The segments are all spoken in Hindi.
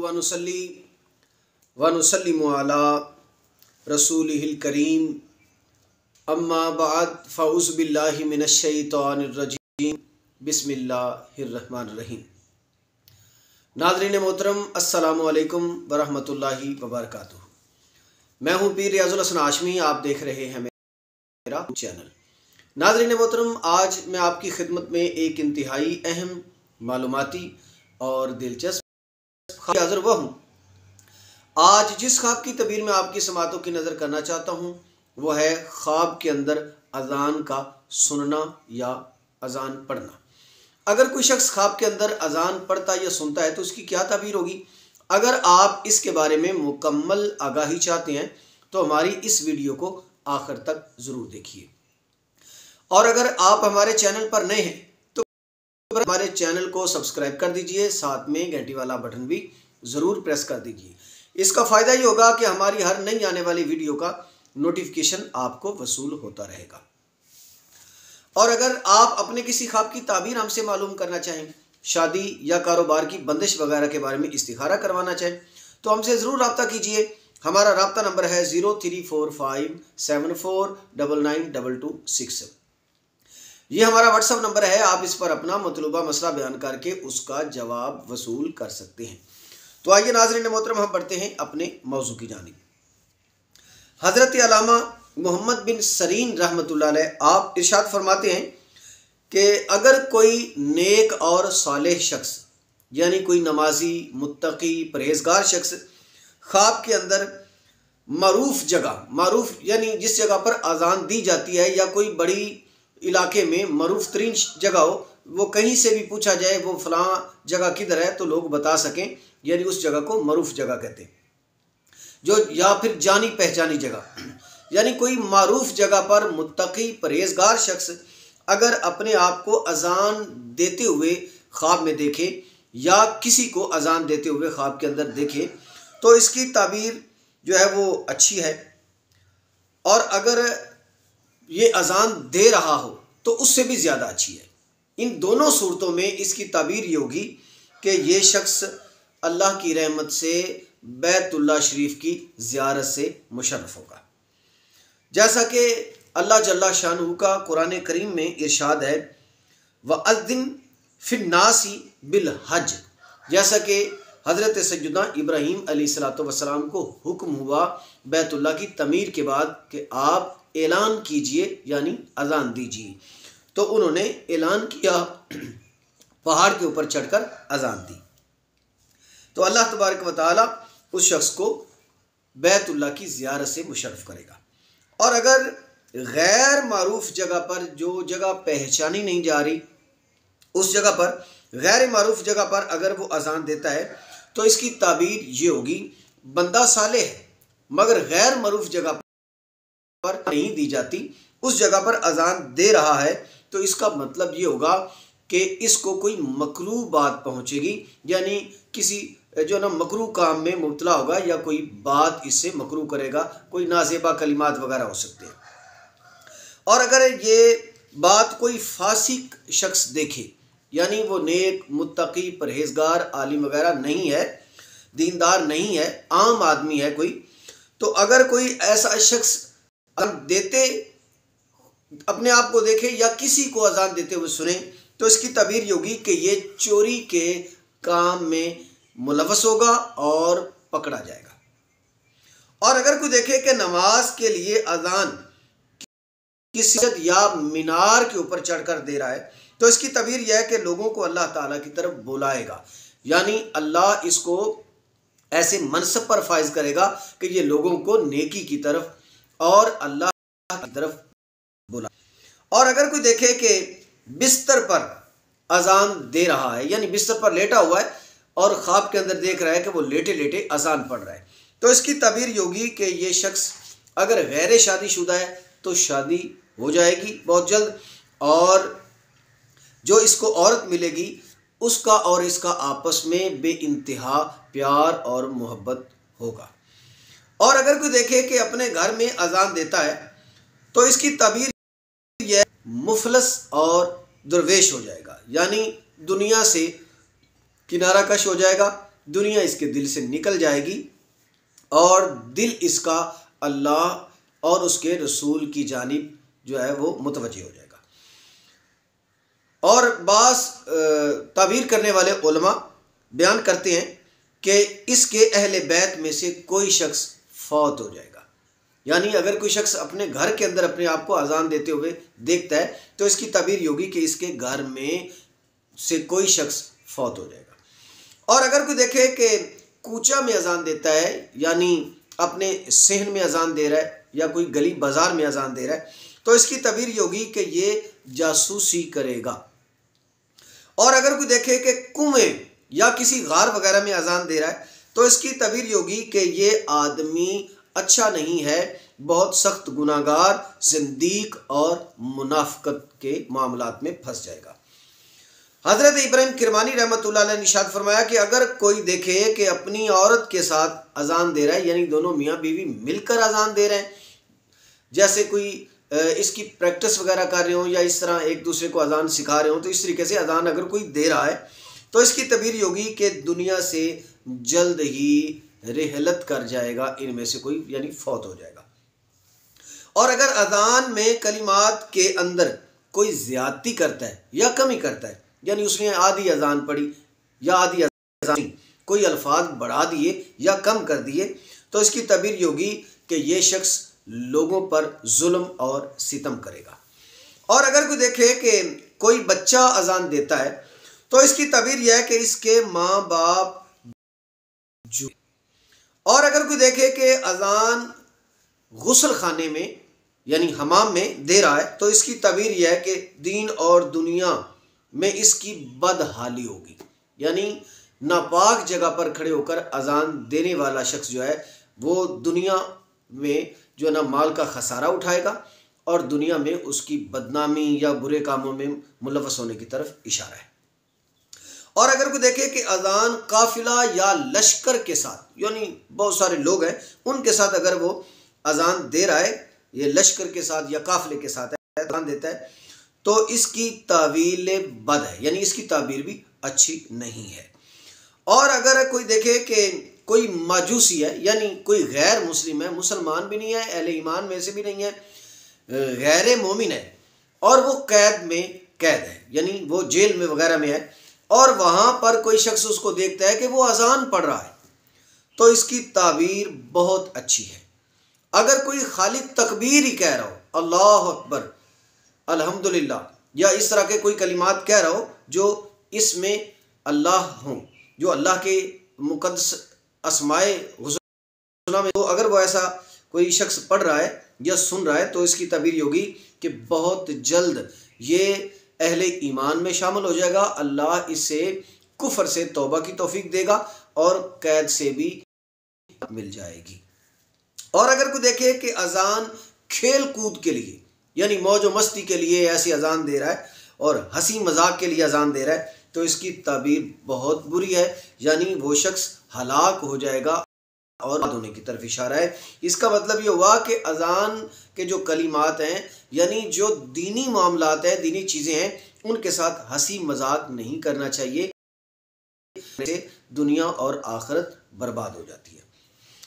व नुसल्ली व नुसल्लिमु अला रसूलिहिल करीम अम्मा बाद फ़ऊज़ु बिल्लाहि मिनश शैतानिर रजीम बिस्मिल्लाहिर रहमानिर रहीम। नाज़रीन मोहतरम, अस्सलामु अलैकुम व रहमतुल्लाहि व बरकातुहू। मैं हूँ पीर रियाजुल हसन हाशमी, आप देख रहे हैं मेरा चैनल। नाज़रीन मोहतरम, आज मैं आपकी खिदमत में एक इंतहाई अहम, मालूमाती और दिलचस्प हाज़िर हुआ हूँ। आज जिस ख्वाब की तबीर में आपकी समातों की नज़र करना चाहता हूँ वो है ख्वाब के अंदर अजान का सुनना या अजान पढ़ना। अगर कोई शख्स ख्वाब के अंदर अजान पढ़ता या सुनता है तो उसकी क्या ताबीर होगी। अगर आप इसके बारे में मुकम्मल आगाही चाहते हैं तो हमारी इस वीडियो को आखिर तक ज़रूर देखिए। और अगर आप हमारे चैनल पर नए हैं तो हमारे चैनल को सब्सक्राइब कर दीजिए, साथ में घंटी वाला बटन भी ज़रूर प्रेस कर दीजिए। इसका फ़ायदा ये होगा कि हमारी हर नई आने वाली वीडियो का नोटिफिकेशन आपको वसूल होता रहेगा। और अगर आप अपने किसी ख्वाब की ताबीर हमसे मालूम करना चाहें, शादी या कारोबार की बंदिश वगैरह के बारे में इस्तिखारा करवाना चाहें तो हमसे ज़रूर रब्ता कीजिए। हमारा रब्ता नंबर है 034574992267। ये हमारा व्हाट्सअप नंबर है। आप इस पर अपना मतलूबा मसला बयान करके उसका जवाब वसूल कर सकते हैं। तो आइए नाज़रीन मोहतरम, हम बढ़ते हैं अपने मौजू की जानिब। हज़रत अल्लामा मोहम्मद बिन सरीन रहमतुल्लाह अलैह आप इरशाद फरमाते हैं कि अगर कोई नेक और सालेह शख्स यानी कोई नमाजी, मुत्तकी, परहेजगार शख्स ख्वाब के अंदर मारूफ जगह, मारूफ यानी जिस जगह पर अजान दी जाती है या कोई बड़ी इलाके में मरूफ तरीन जगह हो, वो कहीं से भी पूछा जाए वो फलां जगह किधर है तो लोग बता सकें, यानी उस जगह को मरूफ जगह कहते हैं, जो या फिर जानी पहचानी जगह। यानी कोई मारूफ जगह पर मुत्तकी, परहेजगार शख्स अगर अपने आप को अजान देते हुए ख्वाब में देखे या किसी को अजान देते हुए ख्वाब के अंदर देखे तो इसकी ताबीर जो है वो अच्छी है। और अगर ये अजान दे रहा हो तो उससे भी ज़्यादा अच्छी है। इन दोनों सूरतों में इसकी ताबीर ये होगी कि ये शख्स अल्लाह की रहमत से बैतुल्लाह शरीफ की ज़ियारत से मुशर्रफ होगा। जैसा कि अल्लाह जल्ला शानहू का कुरान करीम में इरशाद है, वअज़्ज़िन फिन्नासी बिल हज, जैसा कि हज़रत सैयदना इब्राहीम अलैहिस्सलातु वस्सलाम को हुक्म हुआ बैतुल्लाह की तमीर के बाद कि आप ऐलान कीजिए यानी अजान दीजिए, तो उन्होंने ऐलान किया, पहाड़ के ऊपर चढ़कर अजान दी। तो अल्लाह तबारक व तआला उस शख्स को बैतुल्लाह की ज़ियारत से मुशर्रफ करेगा। और अगर गैर मारूफ जगह पर, जो जगह पहचानी नहीं जा रही, उस जगह पर, गैर मारूफ जगह पर अगर वो अजान देता है तो इसकी ताबीर ये होगी, बंदा सालेह है मगर गैर मारूफ जगह पर नहीं दी जाती, उस जगह पर अजान दे रहा है तो इसका मतलब ये होगा कि इसको कोई मकरूह बात पहुंचेगी, यानी किसी जो ना मकरूह काम में मुब्तला होगा या कोई बात इससे मकरूह करेगा, कोई नाज़ेबा कलिमात वगैरह हो सकते हैं। और अगर ये बात कोई फासिक शख्स देखे, यानी वो नेक, मुत्तकी, परहेजगार, आलिम वगैरह नहीं है, दीनदार नहीं है, आम आदमी है कोई, तो अगर कोई ऐसा शख्स अजान देते अपने आप को देखे या किसी को अजान देते हुए सुने तो इसकी ताबीर ये होगी कि ये चोरी के काम में मुलव्वस होगा और पकड़ा जाएगा। और अगर कोई देखे कि नमाज के लिए अजान किसी या मीनार के ऊपर चढ़कर दे रहा है तो इसकी ताबीर यह है कि लोगों को अल्लाह ताला की तरफ बुलाएगा, यानी अल्लाह इसको ऐसे मनसब पर फाइज करेगा कि ये लोगों को नेकी की तरफ और अल्लाह की तरफ बुला। और अगर कोई देखे कि बिस्तर पर अजान दे रहा है, यानी बिस्तर पर लेटा हुआ है और ख्वाब के अंदर देख रहा है कि वो लेटे लेटे अजान पढ़ रहा है, तो इसकी ताबीर ये होगी कि ये शख्स अगर गैर शादीशुदा है तो शादी हो जाएगी बहुत जल्द, और जो इसको औरत मिलेगी उसका और इसका आपस में बेइंतहा प्यार और मोहब्बत होगा। और अगर कोई देखे कि अपने घर में अजान देता है तो इसकी ताबीर यह मुफलस और दुर्वेश हो जाएगा, यानी दुनिया से किनारा कश हो जाएगा दुनिया इसके दिल से निकल जाएगी और दिल इसका अल्लाह और उसके रसूल की जानिब जो है वो मुतवज्जह हो जाएगा। और बास ताबीर करने वाले उलमा बयान करते हैं कि इसके अहले बैत में से कोई शख्स फौत हो जाएगा। यानी अगर कोई शख्स अपने घर के अंदर अपने आप को अजान देते हुए देखता है तो इसकी ताबीर ये होगी कि इसके घर में से कोई शख्स फौत हो जाएगा। और अगर कोई देखे कि कूचा में अजान देता है, यानी अपने सहन में अजान दे रहा है या कोई गली बाजार में अजान दे रहा है, तो इसकी ताबीर ये होगी कि ये जासूसी करेगा। और अगर कोई देखे कि कुएं या किसी गार वगैरह में अजान दे रहा है तो इसकी ताबीर ये होगी कि ये आदमी अच्छा नहीं है, बहुत सख्त गुनाहगार, जिंदीक और मुनाफिकत के मामलात में फंस जाएगा। हज़रत इब्राहिम किरमानी रहमतुल्लाह अलैह ने इरशाद फरमाया कि अगर कोई देखे कि अपनी औरत के साथ अजान दे रहा है, यानी दोनों मियाँ बीवी मिलकर अजान दे रहे हैं, जैसे कोई इसकी प्रैक्टिस वगैरह कर रहे हो या इस तरह एक दूसरे को अजान सिखा रहे हो, तो इस तरीके से अजान अगर कोई दे रहा है तो इसकी ताबीर होगी कि दुनिया से जल्द ही रिहलत कर जाएगा, इनमें से कोई, यानी फौत हो जाएगा। और अगर अजान में कलिमात के अंदर कोई ज्यादती करता है या कमी करता है, यानी उसने आधी अजान पढ़ी या आधी अजान कोई अल्फाज बढ़ा दिए या कम कर दिए, तो इसकी ताबीर होगी कि ये शख्स लोगों पर जुल्म और सितम करेगा। और अगर कोई देखे कि कोई बच्चा अजान देता है तो इसकी ताबीर यह है कि इसके माँ बाप जो। और अगर कोई देखे कि अजान गुस्ल खाने में यानी हमाम में दे रहा है तो इसकी ताबीर यह है कि दीन और दुनिया में इसकी बदहाली होगी, यानी नापाक जगह पर खड़े होकर अजान देने वाला शख्स जो है वो दुनिया में जो है ना माल का खसारा उठाएगा और दुनिया में उसकी बदनामी या बुरे कामों में मुलव्वस होने की तरफ इशारा है। और अगर कोई देखे कि अजान काफिला या लश्कर के साथ, यानी बहुत सारे लोग हैं उनके साथ अगर वो अजान दे रहा है, ये लश्कर के साथ या काफिले के साथ अजान देता है, तो इसकी तावील बद है, यानी इसकी ताबीर भी अच्छी नहीं है। और अगर कोई देखे कि कोई माजूसी है, यानी कोई गैर मुस्लिम है, मुसलमान भी नहीं है, अहले ईमान में से भी नहीं है, गैर मोमिन है और वो कैद है, यानी वो जेल में वगैरह में है, और वहाँ पर कोई शख्स उसको देखता है कि वो अजान पढ़ रहा है, तो इसकी ताबीर बहुत अच्छी है। अगर कोई खाली तकबीर ही कह रहा हो, अल्लाह अकबर, अल्हम्दुलिल्लाह, या इस तरह के कोई कलिमात कह रहा हो जो इसमें अल्लाह हों, जो अल्लाह के मुकद्दस अस्माए हुस्ना में, तो अगर वो ऐसा कोई शख्स पढ़ रहा है या सुन रहा है तो इसकी ताबीर होगी कि बहुत जल्द ये अहले ईमान में शामिल हो जाएगा, अल्लाह इसे कुफर से तौबा की तौफीक देगा और कैद से भी मिल जाएगी। और अगर कोई देखे कि अजान खेल कूद के लिए, यानी मौज व मस्ती के लिए ऐसी अजान दे रहा है और हंसी मजाक के लिए अजान दे रहा है, तो इसकी ताबीर बहुत बुरी है, यानी वो शख्स हलाक हो जाएगा और होने की तरफ इशारा है। इसका मतलब ये हुआ कि अजान के जो कलिमात हैं, यानी जो दीनी मामलात हैं, दीनी चीज़ें हैं, उनके साथ हंसी मजाक नहीं करना चाहिए, दुनिया और आखिरत बर्बाद हो जाती है।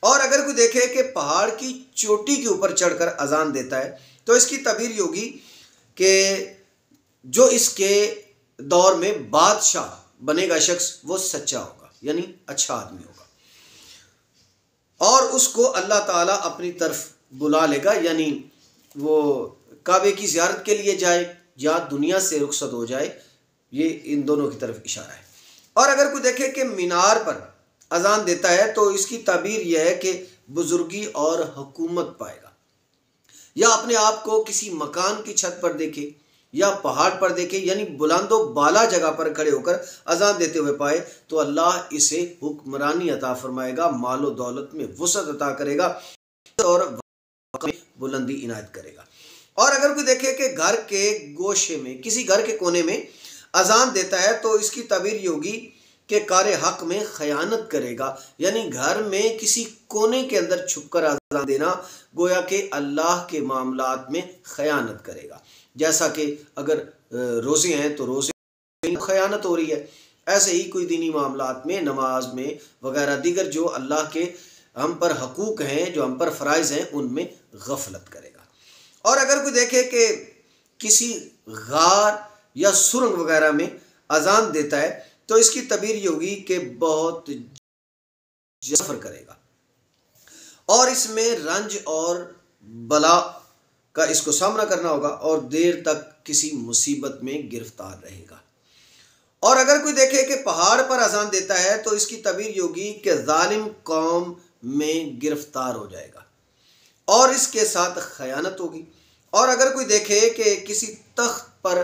और अगर कोई देखे कि पहाड़ की चोटी के ऊपर चढ़कर अजान देता है तो इसकी ताबीर होगी कि जो इसके दौर में बादशाह बनेगा शख्स वो सच्चा होगा, यानी अच्छा आदमी होगा, और उसको अल्लाह ताला अपनी तरफ बुला लेगा, यानी वो काबे की ज़ियारत के लिए जाए या दुनिया से रुखसत हो जाए, ये इन दोनों की तरफ इशारा है। और अगर कोई देखे कि मीनार पर अजान देता है तो इसकी ताबीर यह है कि बुजुर्गी और हुकूमत पाएगा, या अपने आप को किसी मकान की छत पर देखे या पहाड़ पर देखे, यानी बुलंदो बाला जगह पर खड़े होकर अजान देते हुए पाए, तो अल्लाह इसे हुक्मरानी अता फरमाएगा, मालो दौलत में वसअत अता करेगा और बुलंदी इनायत करेगा। और अगर कोई देखे कि घर के गोशे में, किसी घर के कोने में अजान देता है तो इसकी ताबीर ये होगी कि कारे हक में खयानत करेगा, यानी घर में किसी कोने के अंदर छुपकर अजान देना गोया कि अल्लाह के मामलात में खयानत करेगा। जैसा कि अगर रोज़े हैं तो रोज़े खयानत हो रही है, ऐसे ही कोई दीनी मामलात में, नमाज में वगैरह दीगर जो अल्लाह के हम पर हकूक़ हैं, जो हम पर फ़राइज़ हैं, उनमें गफलत करेगा। और अगर कोई देखे कि किसी गार या सुरंग वगैरह में अजान देता है तो इसकी तबीर ये होगी कि बहुत सफ़र करेगा और इसमें रंज और बला का इसको सामना करना होगा और देर तक किसी मुसीबत में गिरफ्तार रहेगा। और अगर कोई देखे कि पहाड़ पर अजान देता है तो इसकी तबीर ये होगी कि जालिम कौम में गिरफ्तार हो जाएगा और इसके साथ खयानत होगी। और अगर कोई देखे कि किसी तख्त पर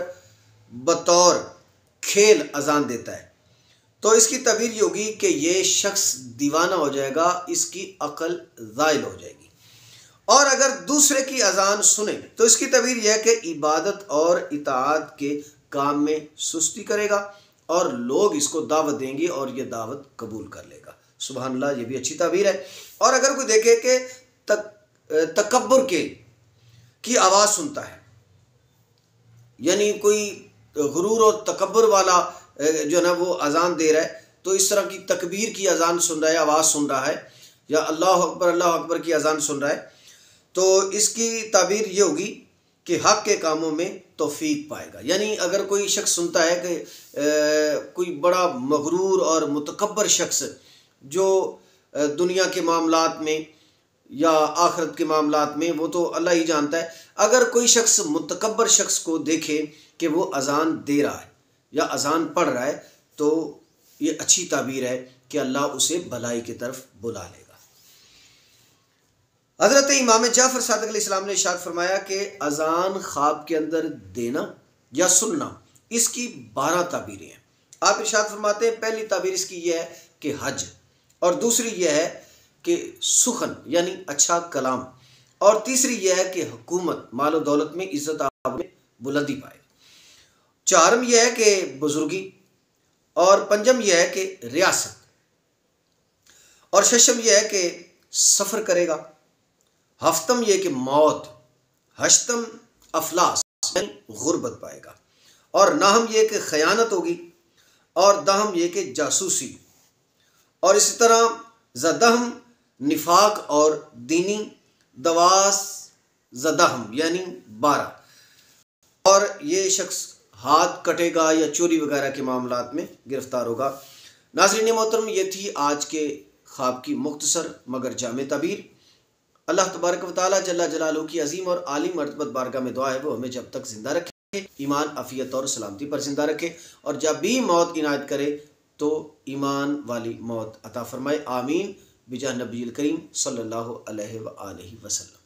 बतौर खेल अजान देता है तो इसकी तबीर ये होगी कि ये शख्स दीवाना हो जाएगा, इसकी अक्ल ज़ाइल हो जाएगी। और अगर दूसरे की अजान सुने तो इसकी तबीर यह है कि इबादत और इताअत के काम में सुस्ती करेगा और लोग इसको दावत देंगे और ये दावत कबूल कर लेगा। सुभान अल्लाह, ये भी अच्छी ताबीर है। और अगर कोई देखे कि तकब्बुर की आवाज़ सुनता है, यानी कोई गुरूर और तकब्बुर वाला जो है ना वो अजान दे रहा है, तो इस तरह की तकबीर की अजान सुन रहा है, आवाज़ सुन रहा है, या अल्लाह अकबर की अजान सुन रहा है, तो इसकी ताबीर ये होगी कि हक़ के कामों में तौफीक पाएगा। यानी अगर कोई शख्स सुनता है कि कोई बड़ा मगरूर और मुतकब्बर शख्स जो दुनिया के मामलात में या आखिरत के मामलात में, वो तो अल्लाह ही जानता है, अगर कोई शख्स मुतकब्बर शख्स को देखे कि वो अजान दे रहा है या अजान पढ़ रहा है तो ये अच्छी ताबीर है कि अल्लाह उसे भलाई की तरफ बुला लेगा। हज़रत इमाम जाफ़र सादिक़ अलैहिस्सलाम ने इरशाद फरमाया कि अजान ख्वाब के अंदर देना या सुनना, इसकी 12 ताबीरें हैं। आप इरशाद फरमाते हैं पहली ताबीर इसकी यह है कि हज, और दूसरी यह है कि सुखन यानी अच्छा कलाम, और तीसरी यह है कि हुकूमत, मालो दौलत में इज़्ज़त आबरू में बुलंदी पाए, चारम यह है कि बुजुर्गी, और पंजम यह है कि रियासत, और शशम यह है कि सफ़र करेगा, हफ्तम यह कि मौत, हश्तम अफलास यानी गुर्बत पाएगा, और नाहम यह कि खयानत होगी, और दहम यह कि जासूसी, और इसी तरह ज़दहम निफाक और दीनी, दवास ज़दहम यानी 12, और ये शख्स हाथ कटेगा या चोरी वगैरह के मामलात में गिरफ्तार होगा। नाज़रीन मोहतरम, ये थी आज के ख्वाब की मुख्तसर मगर जामे ताबीर। अल्लाह तबारक व तआला जल्ला जलालहू की अजीम और आली मर्तबत बारगाह में दुआ है वो हमें जब तक ज़िंदा रखे, ईमान, अफ़ियत और सलामती पर ज़िंदा रखे, और जब भी मौत इनायत करे तो ईमान वाली मौत अता फरमाए। आमीन बिजाह नबील करीम सल्लल्लाहु अलैहि व आलिहि वसल्लम।